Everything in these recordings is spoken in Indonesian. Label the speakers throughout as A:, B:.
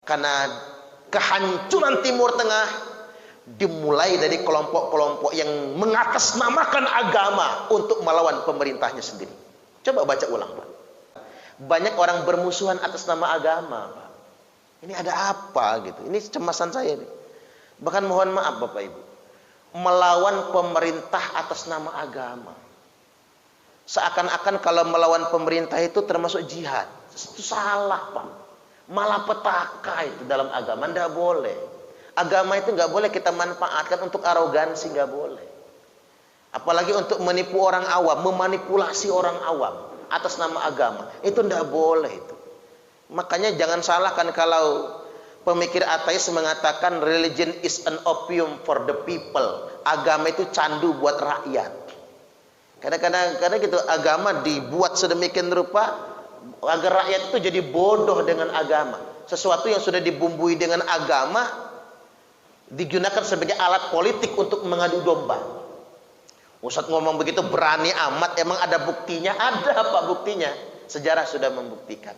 A: Karena kehancuran Timur Tengah dimulai dari kelompok-kelompok yang mengatasnamakan agama untuk melawan pemerintahnya sendiri. Coba baca ulang, Pak. Banyak orang bermusuhan atas nama agama, Pak. Ini ada apa gitu? Ini cemasan saya nih. Bahkan mohon maaf Bapak Ibu, melawan pemerintah atas nama agama. Seakan-akan kalau melawan pemerintah itu termasuk jihad. Itu salah, Pak. Malapetaka itu dalam agama, tidak boleh. Agama itu nggak boleh kita manfaatkan untuk arogansi, nggak boleh. Apalagi untuk menipu orang awam, memanipulasi orang awam atas nama agama, itu tidak boleh itu. Makanya jangan salahkan kalau pemikir ateis mengatakan religion is an opium for the people. Agama itu candu buat rakyat. Kadang-kadang gitu, agama dibuat sedemikian rupa agar rakyat itu jadi bodoh dengan agama. Sesuatu yang sudah dibumbui dengan agama digunakan sebagai alat politik untuk mengadu domba. Ustadz ngomong begitu berani amat, emang ada buktinya? Ada Pak buktinya. Sejarah sudah membuktikan.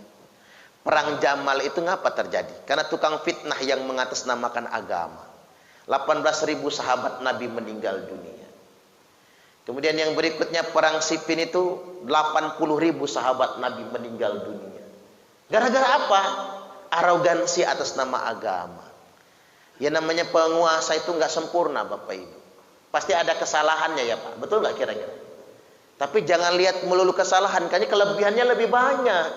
A: Perang Jamal itu ngapa terjadi? Karena tukang fitnah yang mengatasnamakan agama. 18.000 sahabat Nabi meninggal dunia. Kemudian yang berikutnya perang Siffin itu 80.000 sahabat Nabi meninggal dunia. Gara-gara apa? Arogansi atas nama agama. Ya namanya penguasa itu nggak sempurna Bapak Ibu. Pasti ada kesalahannya ya Pak. Betul nggak kira-kira? Tapi jangan lihat melulu kesalahan, karena kelebihannya lebih banyak.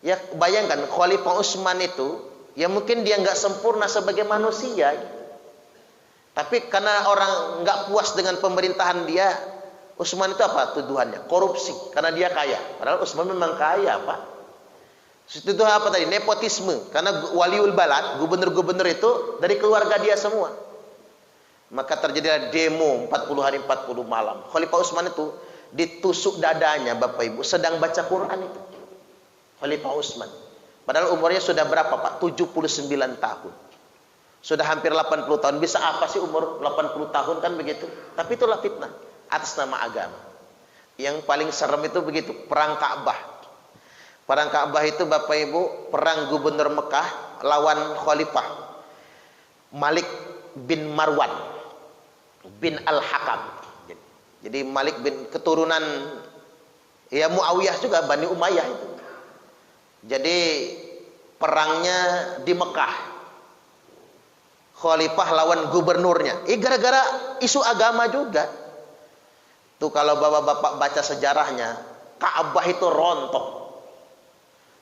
A: Ya bayangkan Khalifah Utsman itu, ya mungkin dia nggak sempurna sebagai manusia. Tapi karena orang nggak puas dengan pemerintahan dia, Utsman itu apa tuduhannya? Korupsi, karena dia kaya. Padahal Utsman memang kaya Pak. Itu apa tadi? Nepotisme. Karena waliul balad, gubernur-gubernur itu dari keluarga dia semua. Maka terjadilah demo 40 hari 40 malam. Khalifah Utsman itu ditusuk dadanya Bapak Ibu sedang baca Quran itu. Khalifah Utsman. Padahal umurnya sudah berapa Pak? 79 tahun. Sudah hampir 80 tahun. Bisa apa sih umur 80 tahun kan begitu? Tapi itulah fitnah atas nama agama. Yang paling serem itu begitu, perang Ka'bah. Perang Ka'bah itu Bapak Ibu, perang gubernur Mekah lawan Khalifah Malik bin Marwan bin Al-Hakam. Jadi Malik bin keturunan ya Muawiyah juga, Bani Umayyah itu. Jadi perangnya di Mekah. Khalifah lawan gubernurnya. Gara-gara isu agama juga. Tuh kalau bapak-bapak baca sejarahnya, Ka'bah itu rontok.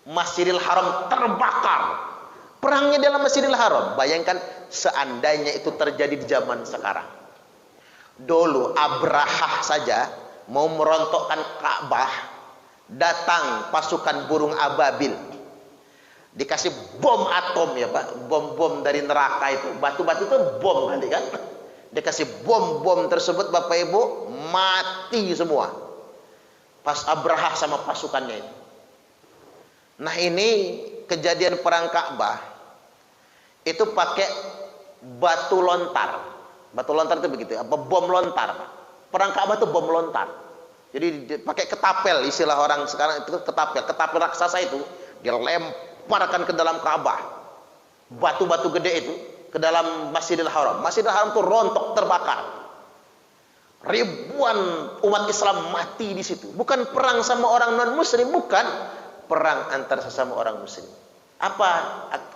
A: Masjidil Haram terbakar. Perangnya dalam Masjidil Haram. Bayangkan seandainya itu terjadi di zaman sekarang. Dulu Abrahah saja mau merontokkan Ka'bah, datang pasukan burung ababil. Dikasih bom atom ya Pak, bom-bom dari neraka itu. Batu-batu itu bom nanti kan. Dikasih bom-bom tersebut Bapak Ibu, mati semua. Pas Abrahah sama pasukannya itu. Nah ini kejadian perang Ka'bah itu pakai batu lontar. Batu lontar itu begitu, apa bom lontar. Perang Ka'bah itu bom lontar. Jadi pakai ketapel, istilah orang sekarang itu ketapel. Ketapel raksasa itu dilemparkan ke dalam Ka'bah. Batu-batu gede itu ke dalam Masjidil Haram. Masjidil Haram itu rontok, terbakar. Ribuan umat Islam mati di situ. Bukan perang sama orang non muslim, bukan. Perang antar sesama orang muslim. Apa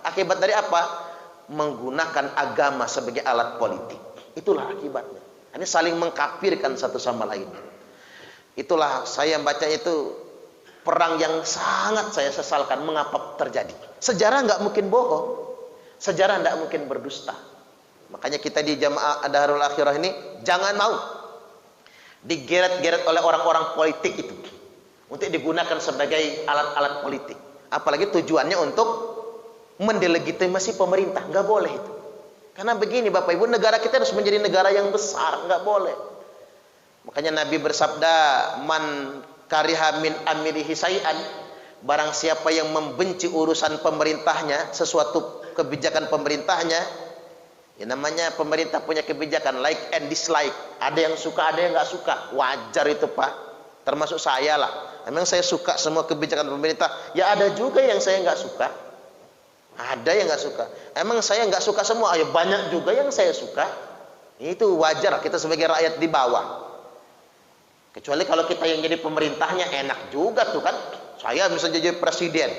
A: akibat dari apa? Menggunakan agama sebagai alat politik. Itulah akibatnya. Ini saling mengkafirkan satu sama lain. Itulah saya baca itu perang yang sangat saya sesalkan. Mengapa terjadi? Sejarah nggak mungkin bohong. Sejarah nggak mungkin berdusta. Makanya kita di Jamaah Darul Akhirah ini jangan mau digeret-geret oleh orang-orang politik itu untuk digunakan sebagai alat-alat politik. Apalagi tujuannya untuk mendelegitimasi pemerintah. Nggak boleh itu. Karena begini Bapak Ibu, negara kita harus menjadi negara yang besar. Nggak boleh. Makanya Nabi bersabda, man kariha min amirihi say'an, barang siapa yang membenci urusan pemerintahnya, sesuatu kebijakan pemerintahnya, ya namanya pemerintah punya kebijakan like and dislike. Ada yang suka, ada yang nggak suka. Wajar itu Pak. Termasuk saya lah. Emang saya suka semua kebijakan pemerintah? Ya ada juga yang saya nggak suka. Ada yang nggak suka. Emang saya nggak suka semua? Ayo, banyak juga yang saya suka. Itu wajar kita sebagai rakyat di bawah. Kecuali kalau kita yang jadi pemerintahnya enak juga tuh kan. Saya bisa jadi presiden.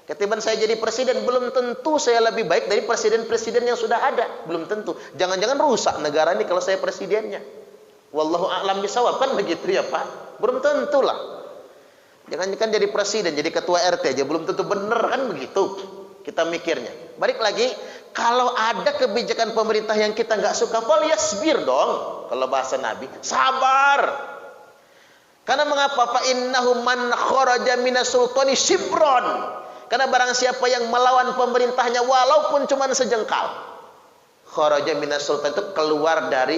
A: Ketimbang saya jadi presiden, belum tentu saya lebih baik dari presiden-presiden yang sudah ada. Belum tentu. Jangan-jangan rusak negara ini kalau saya presidennya. Wallahu a'lam bishawab, kan begitu ya Pak? Belum tentulah. Jangan-jangan jadi presiden, jadi ketua RT aja belum tentu bener, kan begitu kita mikirnya. Balik lagi, kalau ada kebijakan pemerintah yang kita nggak suka, fal yasbir dong. Kalau bahasa Nabi, sabar. Karena mengapa? Fa innahu man kharaja minas sultani shibron. Karena barang siapa yang melawan pemerintahnya walaupun cuma sejengkal, kharaja minas sultan, itu keluar dari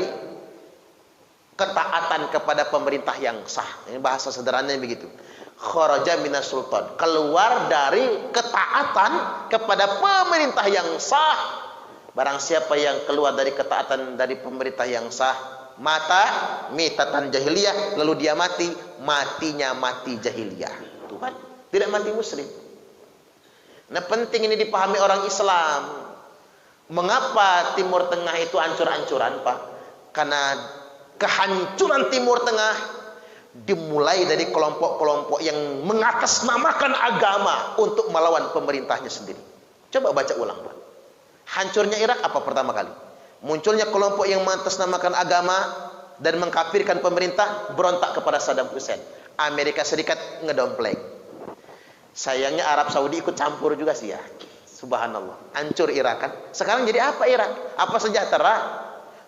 A: ketaatan kepada pemerintah yang sah. Ini bahasa sederhananya begitu. Kharaja minas sultan, keluar dari ketaatan kepada pemerintah yang sah. Barang siapa yang keluar dari ketaatan dari pemerintah yang sah, mata mitatan jahiliyah, lalu dia mati, matinya mati jahiliyah. Tuh kan, tidak mati muslim. Nah, penting ini dipahami orang Islam. Mengapa Timur Tengah itu ancur-ancuran, Pak? Karena kehancuran Timur Tengah dimulai dari kelompok-kelompok yang mengatasnamakan agama untuk melawan pemerintahnya sendiri. Coba baca ulang, Pak. Hancurnya Irak apa pertama kali? Munculnya kelompok yang mengatasnamakan agama dan mengkafirkan pemerintah, berontak kepada Saddam Hussein. Amerika Serikat ngedompleng. Sayangnya Arab Saudi ikut campur juga sih ya. Subhanallah. Hancur Irak kan. Sekarang jadi apa Irak? Apa sejahtera?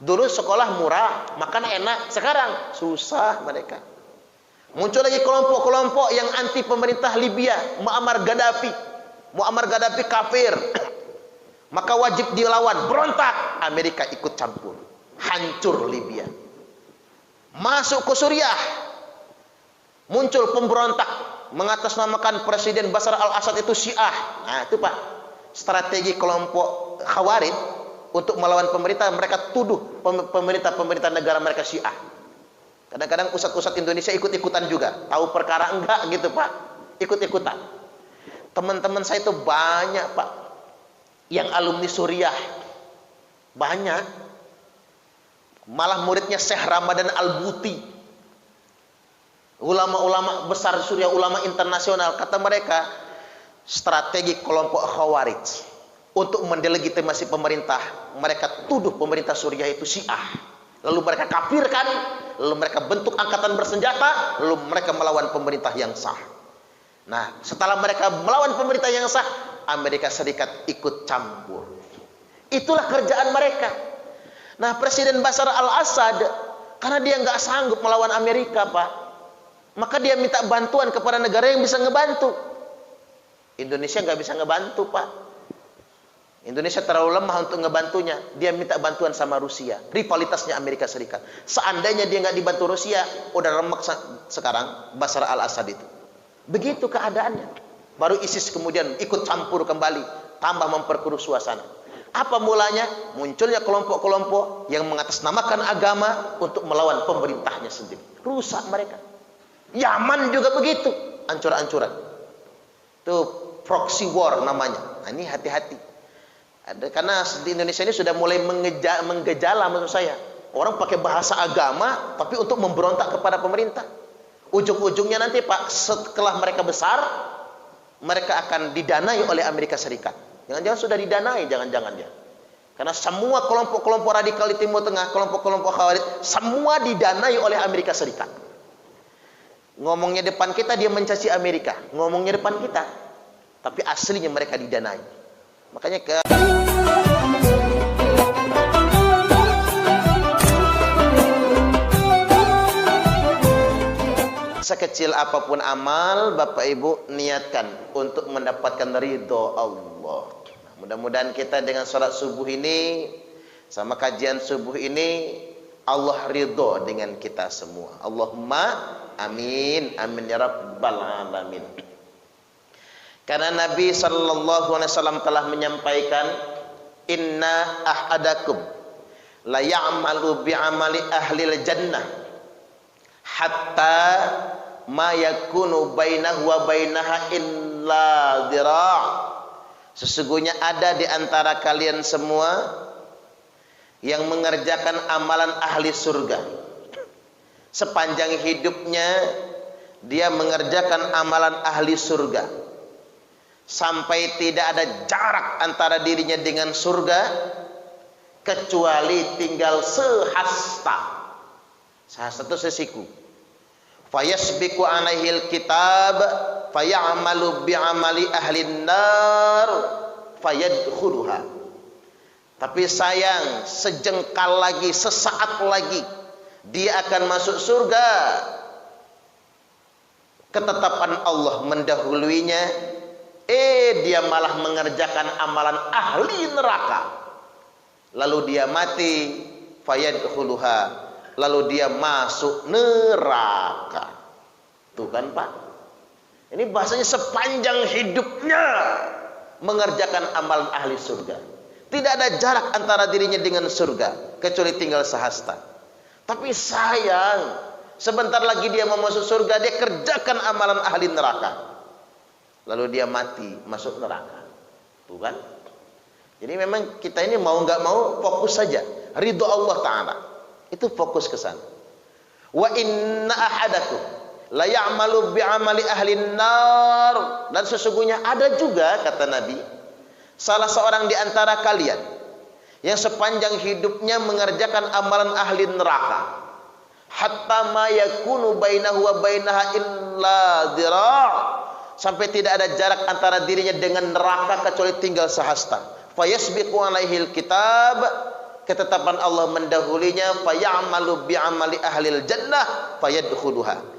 A: Dulu sekolah murah, makan enak. Sekarang susah mereka. Muncul lagi kelompok-kelompok yang anti pemerintah Libya, Muammar Gaddafi. Muammar Gaddafi kafir. Maka wajib dilawan, berontak. Amerika ikut campur. Hancur Libya. Masuk ke Suriah. Muncul pemberontak mengatasnamakan Presiden Bashar al-Assad itu Syiah. Nah, itu Pak, strategi kelompok Khawarij untuk melawan pemerintah. Mereka tuduh pemerintah negara mereka Syiah. Kadang-kadang ustadz-ustadz Indonesia ikut-ikutan juga. Tahu perkara enggak gitu Pak, ikut-ikutan. Teman-teman saya itu banyak Pak, yang alumni Suriah banyak. Malah muridnya Syekh Ramadan Al-Buti, ulama-ulama besar Suriah, ulama internasional. Kata mereka, strategi kelompok Khawarij untuk mendelegitimasi pemerintah, mereka tuduh pemerintah Suriah itu Syiah. Lalu mereka kafirkan, lalu mereka bentuk angkatan bersenjata, lalu mereka melawan pemerintah yang sah. Nah, setelah mereka melawan pemerintah yang sah, Amerika Serikat ikut campur. Itulah kerjaan mereka. Nah, Presiden Bashar al-Assad, karena dia nggak sanggup melawan Amerika, Pak, maka dia minta bantuan kepada negara yang bisa ngebantu. Indonesia nggak bisa ngebantu, Pak. Indonesia terlalu lemah untuk ngebantunya. Dia minta bantuan sama Rusia, rivalitasnya Amerika Serikat. Seandainya dia nggak dibantu Rusia, udah remek sekarang Bashar al-Assad itu. Begitu keadaannya. Baru ISIS kemudian ikut campur kembali, tambah memperkeruh suasana. Apa mulanya? Munculnya kelompok-kelompok yang mengatasnamakan agama untuk melawan pemerintahnya sendiri. Rusak mereka. Yaman juga begitu, ancur-ancuran. Itu proxy war namanya. Nah, ini hati-hati. Karena di Indonesia ini sudah mulai menggejala menurut saya. Orang pakai bahasa agama tapi untuk memberontak kepada pemerintah. Ujung-ujungnya nanti Pak, setelah mereka besar, mereka akan didanai oleh Amerika Serikat. Jangan-jangan sudah didanai, jangan-jangan ya. Karena semua kelompok-kelompok radikal di Timur Tengah, kelompok-kelompok Khawarij, semua didanai oleh Amerika Serikat. Ngomongnya depan kita dia mencaci Amerika, ngomongnya depan kita, tapi aslinya mereka didanai. Makanya sekecil apapun amal, Bapak Ibu niatkan untuk mendapatkan ridho Allah. Mudah-mudahan kita dengan sholat subuh ini, sama kajian subuh ini, Allah ridho dengan kita semua. Allahumma amin, amin ya rabbal alamin. Karena Nabi SAW telah menyampaikan, inna ahadakum la ya'malu bi'amali ahlil jannah hatta ma yakunu bainahu wa bainaha illa dhira'. Sesungguhnya ada di antara kalian semua yang mengerjakan amalan ahli surga. Sepanjang hidupnya dia mengerjakan amalan ahli surga, sampai tidak ada jarak antara dirinya dengan surga kecuali tinggal sehasta. Sehasta itu sesiku. Fayasbiqu alaihil kitab fayamalu bi'amali ahlin nar fayadkhuluha. Tapi sayang, sejengkal lagi, sesaat lagi dia akan masuk surga. Ketetapan Allah mendahuluinya, dia malah mengerjakan amalan ahli neraka. Lalu dia mati, fayadkhuluha, lalu dia masuk neraka. Tuh kan Pak, ini bahasanya sepanjang hidupnya mengerjakan amalan ahli surga. Tidak ada jarak antara dirinya dengan surga kecuali tinggal sehasta. Tapi sayang, sebentar lagi dia mau masuk surga, dia kerjakan amalan ahli neraka, lalu dia mati masuk neraka. Tuh kan. Jadi memang kita ini mau nggak mau fokus saja ridho Allah Ta'ala, itu fokus ke sana. Wa inna ahadakum la ya'malu bi'amali ahlin nar. Dan sesungguhnya ada juga, kata Nabi, salah seorang di antara kalian yang sepanjang hidupnya mengerjakan amalan ahli neraka, hatta ma yakunu bainahu wa bainaha illa dhira', sampai tidak ada jarak antara dirinya dengan neraka kecuali tinggal sehasta. Fayasbiqu alaihil kitab, ketetapan Allah mendahulinya, fayamalu bi'amali ahlil jannah fayadkhuluha.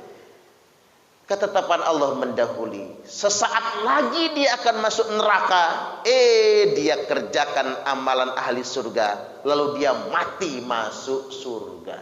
A: Ketetapan Allah mendahului, sesaat lagi dia akan masuk neraka, dia kerjakan amalan ahli surga, lalu dia mati masuk surga.